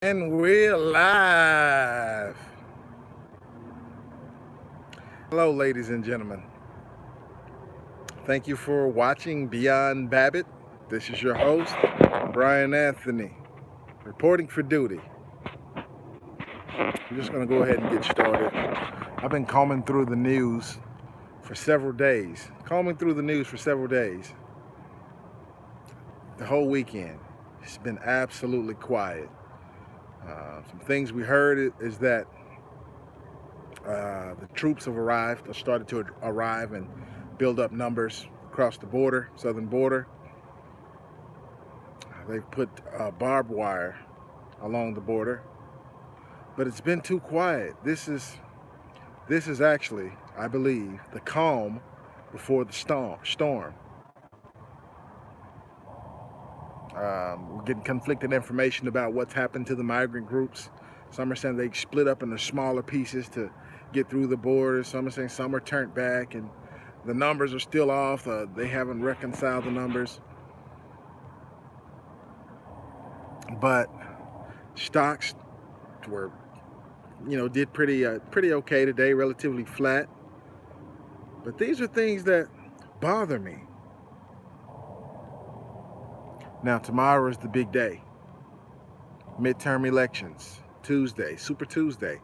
And we're live. Hello, ladies and gentlemen. Thank you for watching Beyond Babbitt. This is your host, Brian Anthony, reporting for duty. I'm just going to go ahead and get started. I've been combing through the news for several days. The whole weekend. It's been absolutely quiet. Some things we heard is that the troops have arrived, or started to arrive and build up numbers across the border, southern border. They've put barbed wire along the border, but it's been too quiet. This is actually, I believe, the calm before the storm. We're getting conflicting information about what's happened to the migrant groups. Some are saying they split up into smaller pieces to get through the border. Some are saying some are turned back and the numbers are still off. They haven't reconciled the numbers. But stocks were, did pretty okay today, relatively flat. But these are things that bother me. Now, tomorrow is the big day. Midterm elections, Tuesday, Super Tuesday,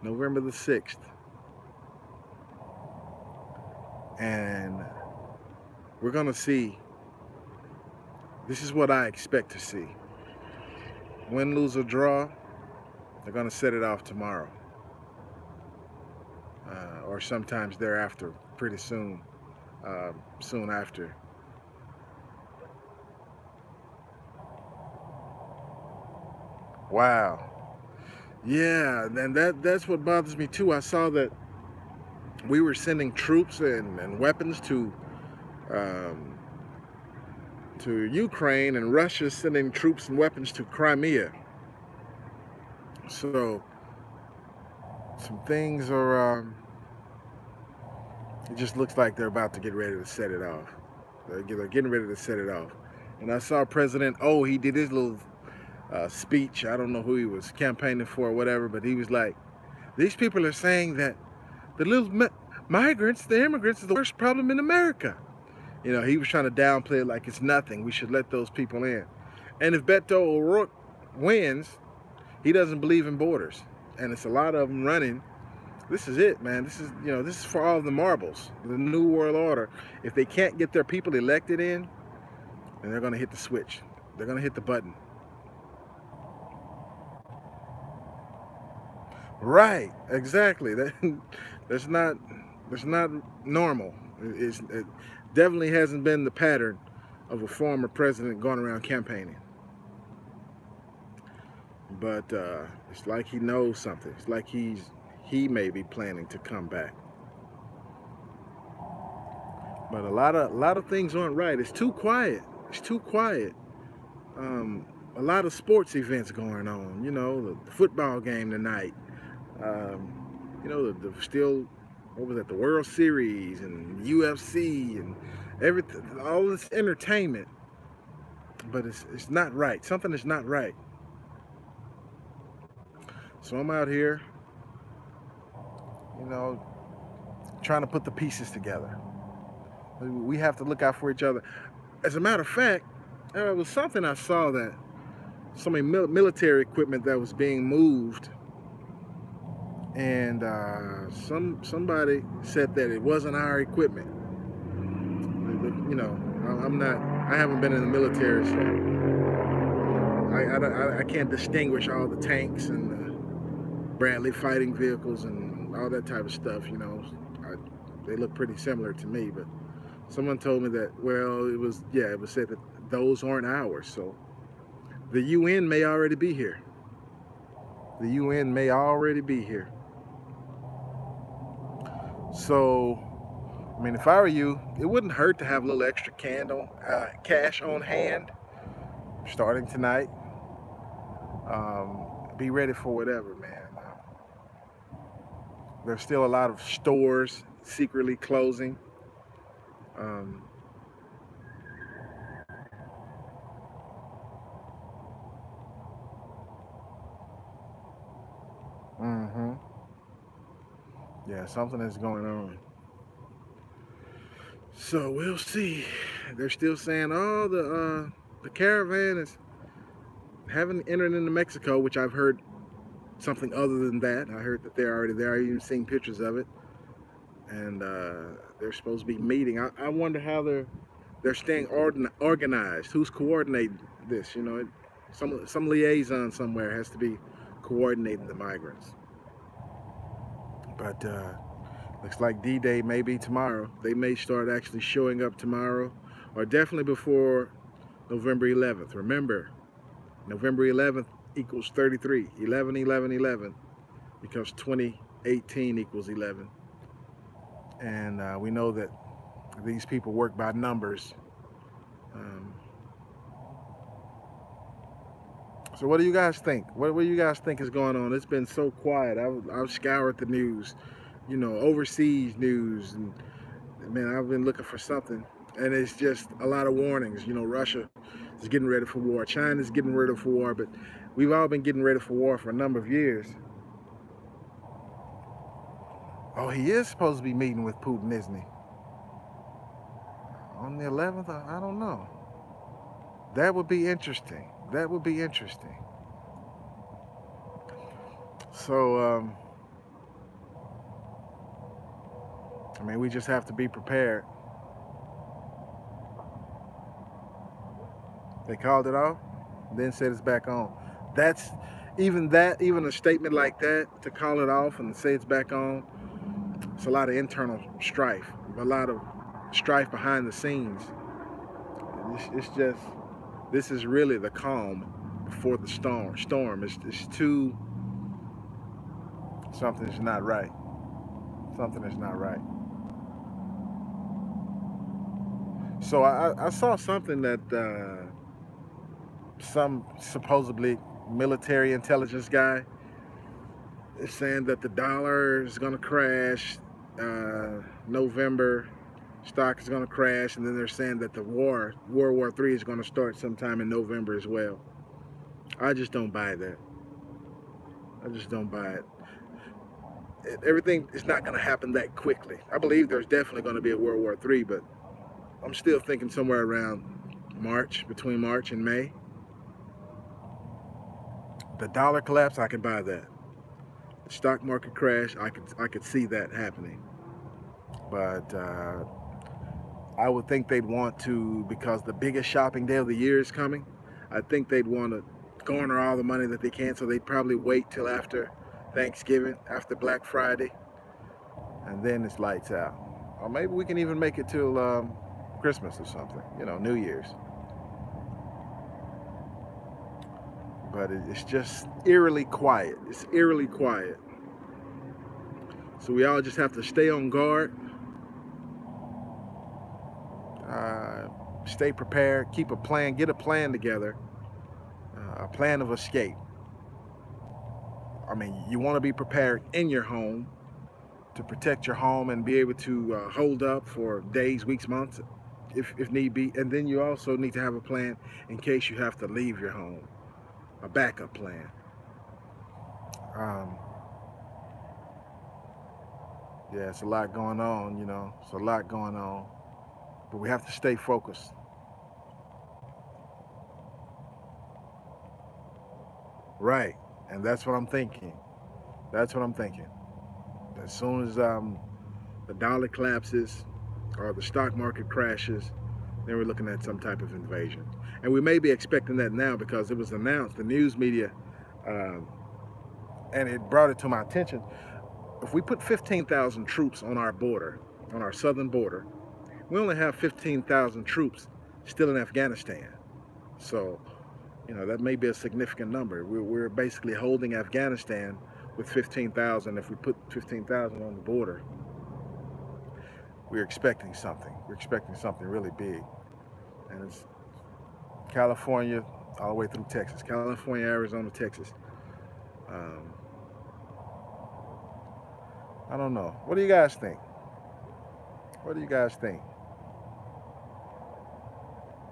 November the 6th. And we're going to see, this is what I expect to see. Win, lose, or draw, they're going to set it off tomorrow. Or sometimes thereafter, pretty soon, soon after. Wow. Yeah, and that's what bothers me too. I saw that we were sending troops and weapons to Ukraine, and Russia's sending troops and weapons to Crimea. So some things are, it just looks like they're about to get ready to set it off. They're getting ready to set it off. And I saw President he did his little speech. I don't know who he was campaigning for or whatever, but he was like, these people are saying that the little migrants, the immigrants, are the worst problem in America. He was trying to downplay it like it's nothing. We should let those people in. And if Beto O'Rourke wins, he doesn't believe in borders. And it's a lot of them running. This is it, man. This is for all the marbles, the New World Order. If they can't get their people elected in, then they're going to hit the switch. They're going to hit the button. Right, exactly. That's not normal. It definitely hasn't been the pattern of a former president going around campaigning. But it's like he knows something. It's like he may be planning to come back. But a lot of things aren't right. It's too quiet. It's too quiet. A lot of sports events going on. The football game tonight. The still, what was that, the World Series and UFC and everything, all this entertainment, but it's not right. Something is not right. So I'm out here, trying to put the pieces together. We have to look out for each other. As a matter of fact, there was something I saw, that some military equipment that was being moved, and somebody said that it wasn't our equipment. I haven't been in the military, so I can't distinguish all the tanks and the Bradley fighting vehicles and all that type of stuff. They look pretty similar to me, but someone told me that, well, it was said that those aren't ours. So the UN may already be here. The UN may already be here. So, I mean, if I were you, it wouldn't hurt to have a little extra cash on hand starting tonight. Be ready for whatever, man. There's still a lot of stores secretly closing. Mm-hmm. Yeah, something is going on. So we'll see. They're still saying, oh, the caravan is haven't entered into Mexico, which I've heard something other than that. I heard that they're already there. I even seen pictures of it, and they're supposed to be meeting. I wonder how they're staying organized. Who's coordinating this? You know, some liaison somewhere has to be coordinating the migrants. But looks like D-Day may be tomorrow. They may start actually showing up tomorrow, or definitely before November 11th. Remember, November 11th equals 33. 11, 11, 11 because 2018 equals 11. And we know that these people work by numbers. Um, so what do you guys think? What do you guys think is going on? It's been so quiet. I've scoured the news, you know, overseas news, and man, I've been looking for something. And it's just a lot of warnings. You know, Russia is getting ready for war. China's getting ready for war. But we've all been getting ready for war for a number of years. Oh, he is supposed to be meeting with Putin, isn't he? On the 11th? I don't know. That would be interesting. That would be interesting. So, I mean, we just have to be prepared. They called it off, then said it's back on. That's even a statement like that to call it off and say it's back on. It's a lot of internal strife, a lot of strife behind the scenes. It's just this is really the calm before the storm. It's too something's not right. Something is not right. So I saw something that some supposedly military intelligence guy is saying that the dollar is going to crash November, stock is going to crash, and then they're saying that the World War III is going to start sometime in November as well. I just don't buy that. I just don't buy it. Everything is not going to happen that quickly. I believe there's definitely going to be a World War III, but I'm still thinking somewhere around March, between March and May. The dollar collapse, I can buy that. The stock market crash, I could see that happening. But I would think they'd want to, because the biggest shopping day of the year is coming, I think they'd want to garner all the money that they can, so they'd probably wait till after Thanksgiving, after Black Friday, and then it's lights out. Or maybe we can even make it till Christmas or something, you know, New Year's. But it's just eerily quiet. It's eerily quiet. So we all just have to stay on guard, stay prepared, keep a plan, get a plan together, a plan of escape. I mean, you want to be prepared in your home to protect your home and be able to hold up for days, weeks, months, if need be. And then you also need to have a plan in case you have to leave your home, a backup plan. Um, yeah, it's a lot going on, you know, it's a lot going on, but we have to stay focused. Right, and that's what I'm thinking. That's what I'm thinking. As soon as the dollar collapses or the stock market crashes, then we're looking at some type of invasion. And we may be expecting that now because it was announced, the news media, um, and it brought it to my attention. If we put 15,000 troops on our border, on our southern border, we only have 15,000 troops still in Afghanistan. So, you know, that may be a significant number. We're basically holding Afghanistan with 15,000. If we put 15,000 on the border, we're expecting something. We're expecting something really big. And it's California all the way through Texas. California, Arizona, Texas. Um, I don't know. What do you guys think? What do you guys think?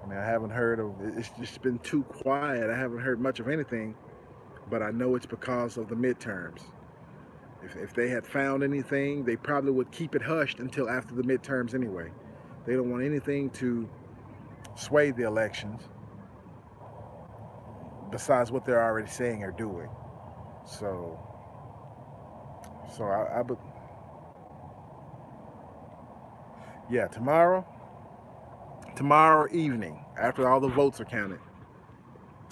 I mean, I haven't heard of, it's just been too quiet. I haven't heard much of anything, but I know it's because of the midterms. If they had found anything, they probably would keep it hushed until after the midterms anyway. They don't want anything to sway the elections besides what they're already saying or doing. So, so yeah, tomorrow evening, after all the votes are counted,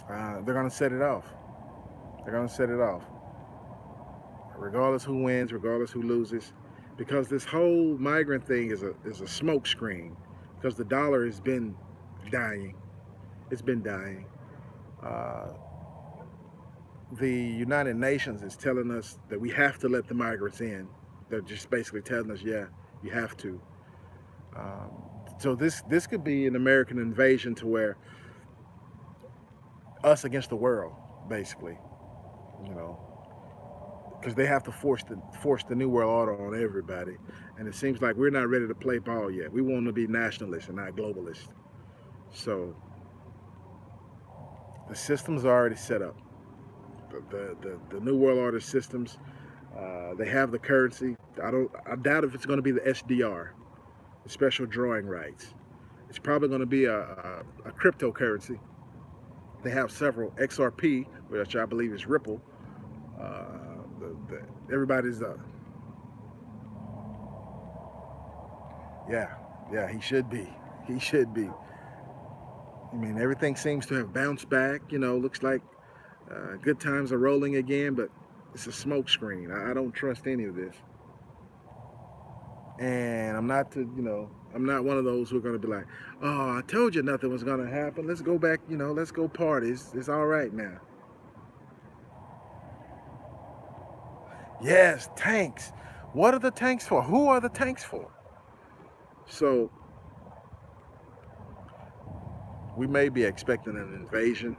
they're gonna set it off. They're gonna set it off, regardless who wins, regardless who loses, because this whole migrant thing is a smoke screen. Because the dollar has been dying. It's been dying. Uh, the United Nations is telling us that we have to let the migrants in. They're just basically telling us, yeah, you have to. Um, so this could be an American invasion to where us against the world, basically, you know, because they have to force the new world order on everybody, and it seems like we're not ready to play ball yet. We want to be nationalists and not globalists. So the systems are already set up. The new world order systems. They have the currency. I doubt if it's going to be the SDR, the special drawing rights. It's probably going to be a cryptocurrency. They have several. XRP, which I believe is Ripple. Everybody's yeah, he should be. He should be. I mean, everything seems to have bounced back. You know, looks like good times are rolling again, but it's a smoke screen. I don't trust any of this. And I'm not I'm not one of those who are going to be like, oh, I told you nothing was going to happen. Let's go back, let's go party. It's all right now. Yes, tanks. What are the tanks for? Who are the tanks for? So we may be expecting an invasion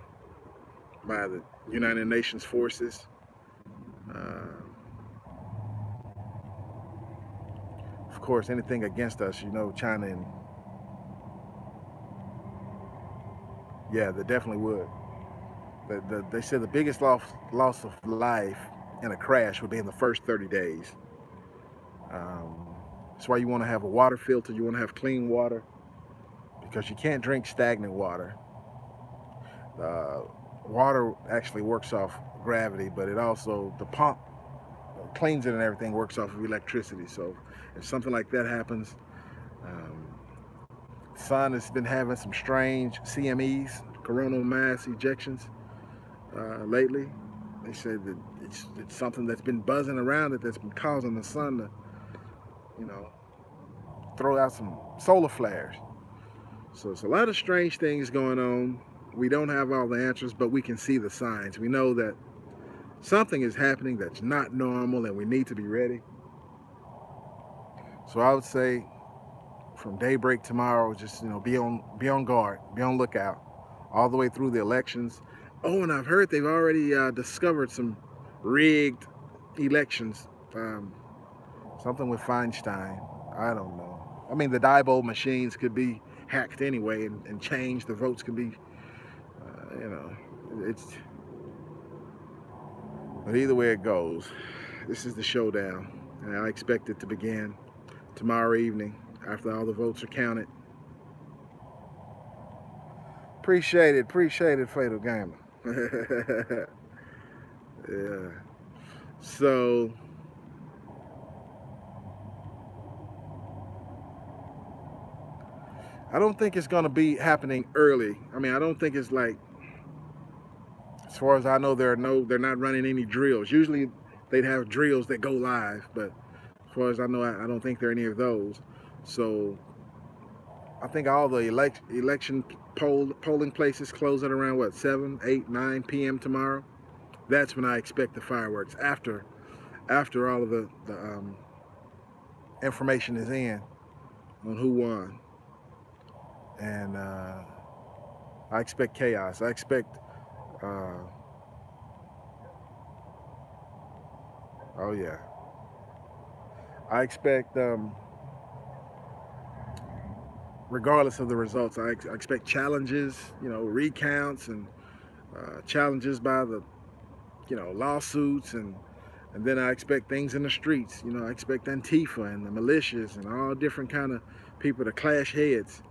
by the United Nations forces. Of course, anything against us, China and yeah, they definitely would. They said the biggest loss of life in a crash would be in the first 30 days. That's why you want to have a water filter. You want to have clean water, because you can't drink stagnant water. Water actually works off gravity, but it also, the pump cleans it and everything works off of electricity. So if something like that happens, sun has been having some strange CMEs, coronal mass ejections, lately. They said that it's something that's been buzzing around it that's been causing the sun to, throw out some solar flares. So it's a lot of strange things going on. We don't have all the answers, but we can see the signs. We know that something is happening that's not normal, and we need to be ready. So I would say from daybreak tomorrow, just be on guard, be on lookout, all the way through the elections. Oh, and I've heard they've already discovered some rigged elections. Something with Feinstein. I don't know. I mean, the Diebold machines could be hacked anyway and changed. The votes could be, but either way it goes, this is the showdown. And I expect it to begin tomorrow evening after all the votes are counted. Appreciate it, Fatal Gamer. Yeah. So I don't think it's going to be happening early. I mean, I don't think it's like, as far as I know, they're not running any drills. Usually they'd have drills that go live, but as far as I know, I don't think there are any of those. So I think all the election polling places close at around what, 7, 8, 9 p.m. tomorrow. That's when I expect the fireworks, after all of the information is in on who won. And I expect chaos. I expect oh yeah, I expect regardless of the results, I expect challenges, recounts, and challenges by the lawsuits, and And then I expect things in the streets. You know, I expect Antifa and the militias and all different kind of people to clash heads.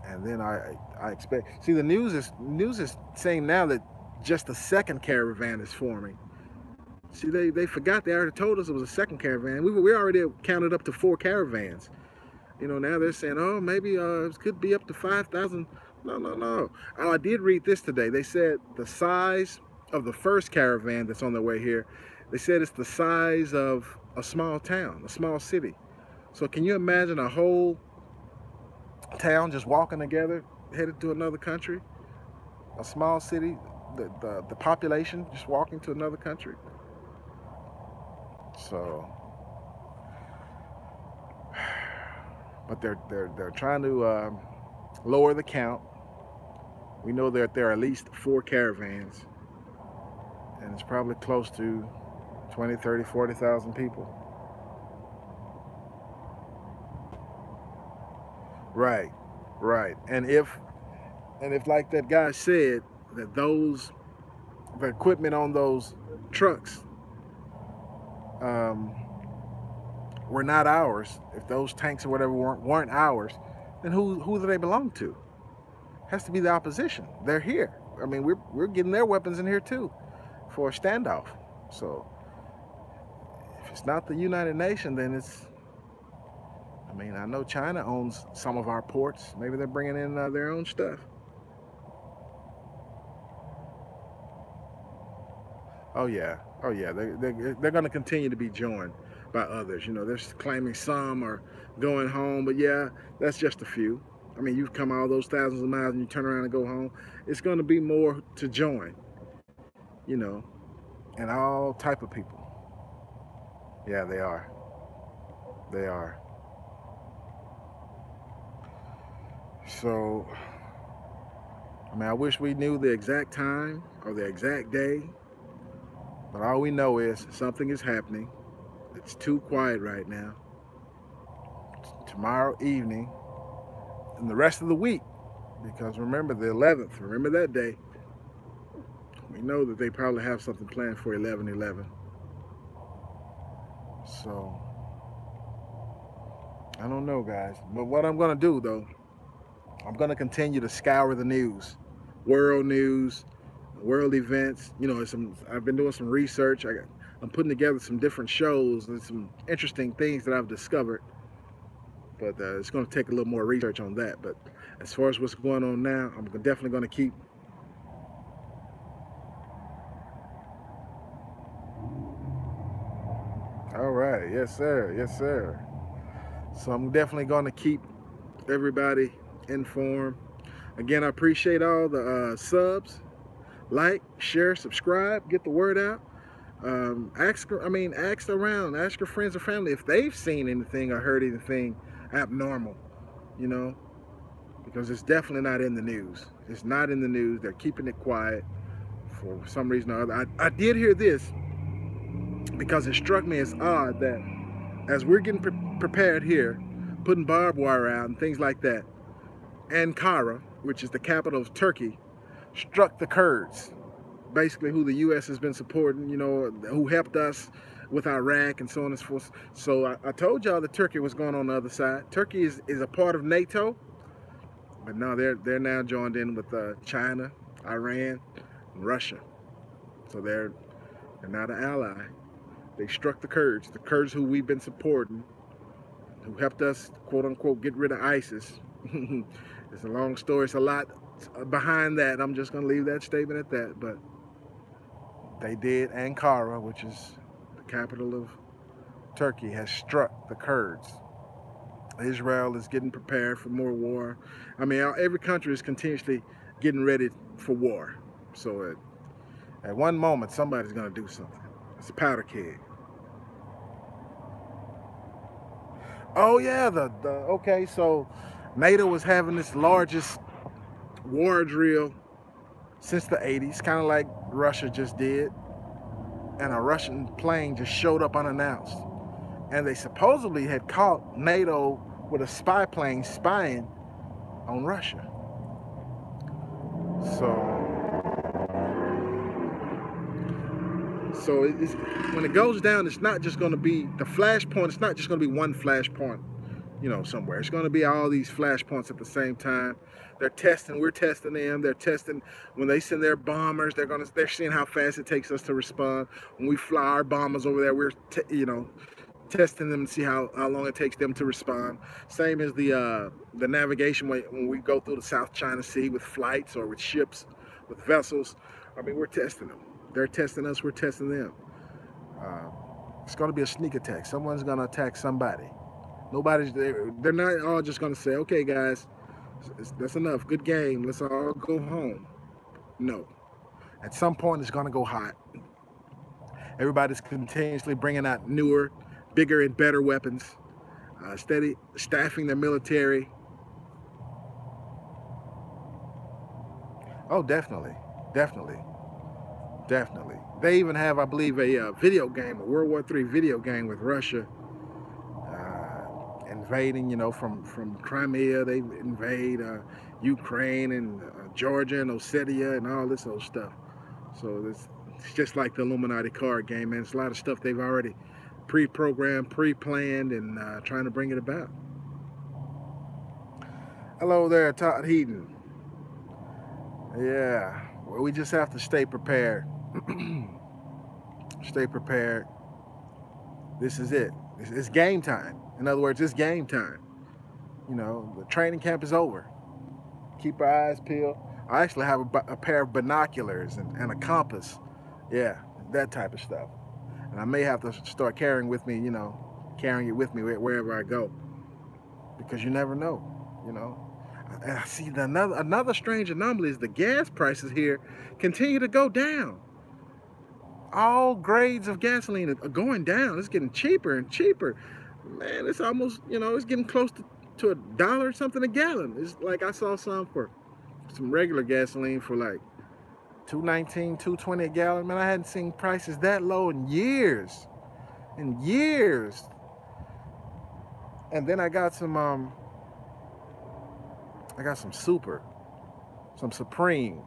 And then I expect. See, the news is saying now that just a second caravan is forming. See, they forgot. They already told us it was a second caravan. We already counted up to 4 caravans. You know, now they're saying, oh, maybe it could be up to 5,000. No, no, no. Oh, I did read this today. They said the size of the first caravan that's on their way here, they said it's the size of a small town, a small city. So can you imagine a whole town just walking together, headed to another country? A small city, the population just walking to another country. So, but they're trying to lower the count. We know that there are at least 4 caravans, and it's probably close to 20, 30, 40,000 people. Right, right. And if like that guy said, that the equipment on those trucks were not ours, if those tanks or whatever weren't ours, then who do they belong to? Has to be the opposition. They're here. I mean, we're getting their weapons in here too for a standoff. So if it's not the United Nations, then it's, I mean, I know China owns some of our ports. Maybe they're bringing in their own stuff. Oh yeah, oh yeah. They're going to continue to be joined by others. You know, they're claiming some are going home, but yeah, that's just a few. I mean, you've come all those thousands of miles and you turn around and go home. It's going to be more to join, you know, and all type of people. Yeah, they are. They are. So, I mean, I wish we knew the exact time or the exact day, but all we know is something is happening. It's too quiet right now. Tomorrow evening and the rest of the week, because remember the 11th, remember that day. We know that they probably have something planned for 11/11. So, I don't know, guys. But what I'm going to do, though, I'm going to continue to scour the news, world news, world events. You know, I've been doing some research. I'm putting together some different shows and some interesting things that I've discovered. But it's going to take a little more research on that. But as far as what's going on now, I'm definitely going to keep. All right. Yes, sir. Yes, sir. So I'm definitely going to keep everybody informed. Again, I appreciate all the subs. Like, share, subscribe, get the word out. Ask around, ask your friends or family if they've seen anything or heard anything abnormal, you know, because it's definitely not in the news. It's not in the news. They're keeping it quiet for some reason or other. I did hear this because it struck me as odd that as we're getting prepared here, putting barbed wire out and things like that, Ankara, which is the capital of Turkey, struck the Kurds, basically who the U.S. has been supporting, you know, who helped us with Iraq and so on and so forth. So I told y'all that Turkey was going on the other side. Turkey is a part of NATO, but no, they're now joined in with China, Iran, and Russia. So they're not an ally. They struck the Kurds who we've been supporting, who helped us, quote unquote, get rid of ISIS. It's a long story. It's a lot behind that. I'm just going to leave that statement at that. But they did. Ankara, which is the capital of Turkey, has struck the Kurds. Israel is getting prepared for more war. I mean, every country is continuously getting ready for war. So at one moment, somebody's going to do something. It's a powder keg. Oh yeah, okay, so NATO was having this largest war drill since the 80s, kind of like Russia just did. And a Russian plane just showed up unannounced. And they supposedly had caught NATO with a spy plane spying on Russia. So So it's, when it goes down, it's not just going to be the flashpoint. It's not just going to be one flashpoint, you know, somewhere. It's going to be all these flashpoints at the same time. They're testing. We're testing them. They're testing when they send their bombers. They're seeing how fast it takes us to respond. When we fly our bombers over there, we're testing them to see how long it takes them to respond. Same as the navigation when we go through the South China Sea with flights or with ships, with vessels. I mean, we're testing them. They're testing us. We're testing them. It's going to be a sneak attack. Someone's going to attack somebody. Nobody's there. They're not all just going to say, okay, guys, that's enough. Good game. Let's all go home. No. At some point, it's going to go hot. Everybody's continuously bringing out newer, bigger, and better weapons. Steady staffing their military. Oh, definitely. Definitely. Definitely. They even have, I believe, a video game, a World War III video game with Russia invading, you know, from Crimea. They invade Ukraine and Georgia and Ossetia and all this old stuff. So it's just like the Illuminati card game, man. It's a lot of stuff they've already pre-programmed, pre-planned, and trying to bring it about. Hello there, Todd Heaton. Yeah, well, we just have to stay prepared. Stay prepared. This is it. It's game time. In other words, it's game time. You know, the training camp is over. Keep our eyes peeled. I actually have a pair of binoculars and a compass. Yeah, that type of stuff. And I may have to start carrying with me, you know, carrying it with me wherever I go, because you never know, you know. And I see another strange anomaly is the gas prices here continue to go down. All grades of gasoline are going down. It's getting cheaper and cheaper. Man, it's almost, you know, it's getting close to $1 something a gallon. It's like I saw some regular gasoline for like $2.19, $2.20 a gallon. Man, I hadn't seen prices that low in years. In years. And then I got some Supreme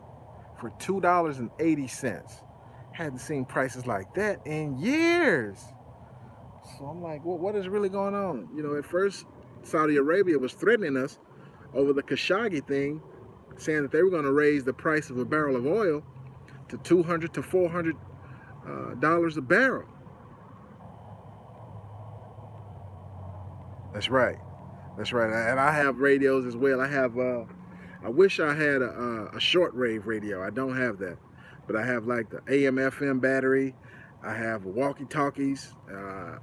for $2.80. Hadn't seen prices like that in years. So I'm like, well, what is really going on? You know, at first, Saudi Arabia was threatening us over the Khashoggi thing, saying that they were going to raise the price of a barrel of oil to $200 to $400 a barrel. That's right. That's right. And I have radios as well. I have, I wish I had a shortwave radio. I don't have that. But I have like the AM, FM battery. I have walkie-talkies.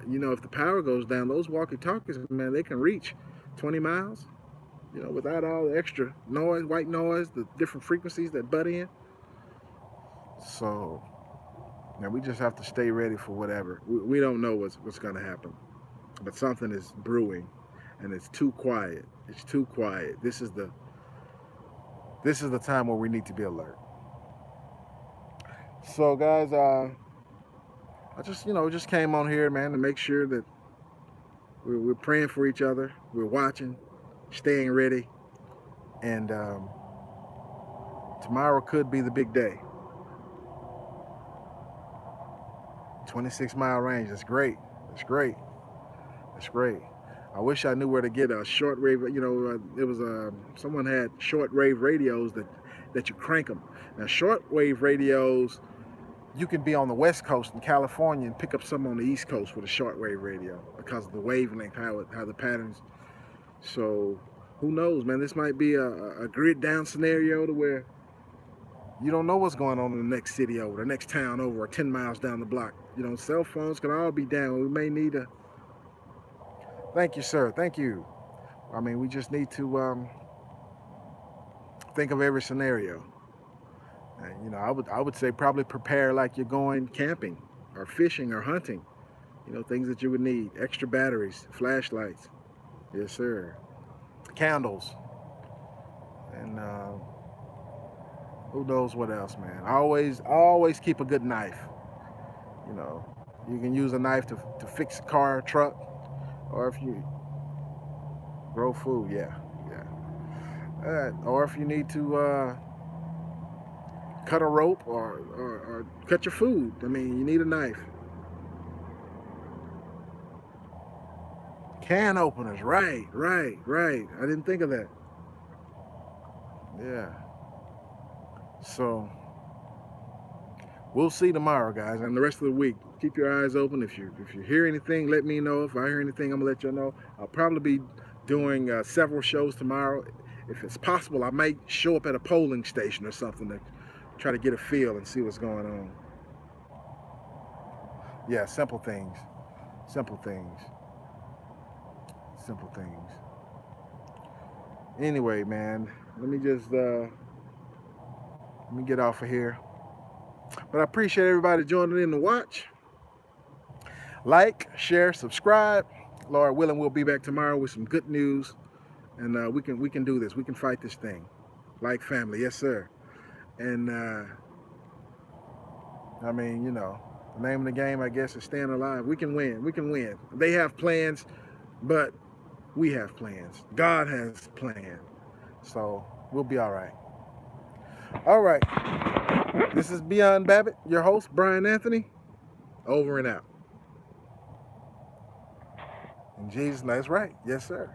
You know, if the power goes down, those walkie-talkies, man, they can reach 20 miles, you know, without all the extra noise, white noise, the different frequencies that butt in. So, now we just have to stay ready for whatever. We don't know what's going to happen. But something is brewing, and it's too quiet. It's too quiet. This is the time where we need to be alert. So, guys, I just came on here, man, to make sure that we're praying for each other. We're watching, staying ready, and tomorrow could be the big day. 26-mile range. That's great. That's great. That's great. I wish I knew where to get a shortwave. You know, there was someone had shortwave radios that you crank them. Now, shortwave radios, you can be on the West Coast in California and pick up some on the East Coast with a shortwave radio because of the wavelength, how the patterns. So who knows, man? This might be a grid down scenario to where you don't know what's going on in the next city over, the next town over, or 10 miles down the block. You know, cell phones can all be down. We may need a. Thank you, sir. Thank you. I mean, we just need to think of every scenario. And, you know, I would say probably prepare like you're going camping or fishing or hunting. You know, things that you would need. Extra batteries, flashlights. Yes, sir. Candles. And who knows what else, man. Always keep a good knife. You know, you can use a knife to fix a car or truck, or if you grow food, yeah. Or if you need to cut a rope or cut your food. I mean, you need a knife. Can openers, right. I didn't think of that. Yeah. So we'll see tomorrow, guys, and the rest of the week. Keep your eyes open. If you hear anything, let me know. If I hear anything, I'm gonna let you know. I'll probably be doing several shows tomorrow. If it's possible, I might show up at a polling station or something to try to get a feel and see what's going on. Yeah, simple things. Simple things. Simple things. Anyway, man, let me get off of here. But I appreciate everybody joining in to watch. Like, share, subscribe. Lord willing, we'll be back tomorrow with some good news, and we can do this. We can fight this thing like family, yes sir. And I mean, you know, the name of the game, I guess, is staying alive. We can win. We can win. They have plans, but we have plans. God has plans, so we'll be all right. All right. This is Beyond Babbitt, your host, Brian Anthony. Over and out. In Jesus' name, that's right. Yes, sir.